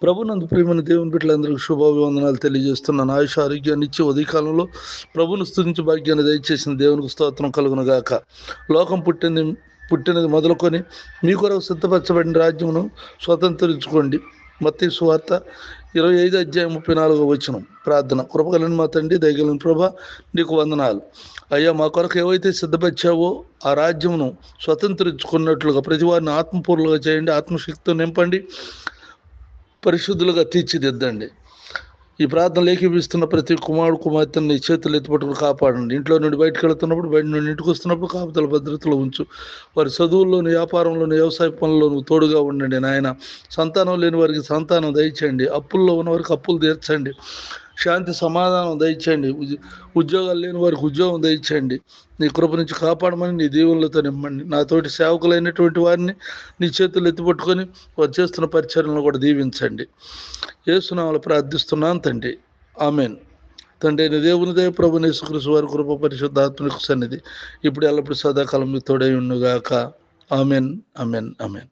ప్రభునందు ప్రియమైన దేవుని బిడ్డలందరికీ శుభాభివందనాలు తెలియజేస్తున్నాను. ఆయుష ఆరోగ్యాన్ని ఇచ్చి ఉదయకాలంలో ప్రభును స్తుతించి భాగ్యాన్ని దయచేసిన దేవునికి స్తోత్రం కలుగును గాక. లోకం పుట్టినది మొదలుకొని మీ కొరకు సిద్ధపరచబడిన రాజ్యమును స్వతంత్రించుకోండి. మత్తయి సువార్త 25:34 ప్రార్థన. కృపగలని మా తండ్రి, దయగలని ప్రభా, నీకు వందనాలు అయ్యా. మా కొరకు ఏవైతే సిద్ధపరిచావో ఆ రాజ్యమును స్వతంత్రించుకున్నట్లుగా ప్రతి వారిని ఆత్మపూర్లుగా చేయండి, ఆత్మశక్తితో నింపండి, పరిశుద్ధులుగా తీర్చిదిద్దండి. ఈ ప్రార్థనలు ఏకీపిస్తున్న ప్రతి కుమారుడు కుమార్తెని నీ చేతులు ఎత్తిపట్టుకుని కాపాడండి. ఇంట్లో నుండి బయటకు వెళుతున్నప్పుడు, బయట నుండి ఇంటికి వస్తున్నప్పుడు కాపుదల భద్రతలో ఉంచు. వారి చదువుల్లోని, వ్యాపారంలోని, వ్యవసాయ పనుల్లోనూ తోడుగా ఉండండి నాయన. సంతానం లేని వారికి సంతానం దయచేయండి. అప్పుల్లో ఉన్న వారికి అప్పులు తీర్చండి. శాంతి సమాధానం దయచేయండి. ఉద్యోగాలు లేని వారికి ఉద్యోగం దయచేయండి. నీ కృప నుంచి కాపాడమని నీ దీవులతో నింపండి. నాతోటి సేవకులైనటువంటి వారిని నీ చేతులు ఎత్తిపట్టుకొని వారు చేస్తున్న పరిచర్యలను కూడా దీవించండి. యేసునామములో ప్రార్థిస్తున్నాను తండ్రి, ఆమెన్. తండ్రి అయిన దేవుని దయ, ప్రభువైన యేసుక్రీస్తు వారి కృప, పరిశుద్ధాత్మకు సన్నిధి ఇప్పుడు ఎల్లప్పుడు సదాకాలం మీ తోడై ఉండుగాక. Amen, amen, amen.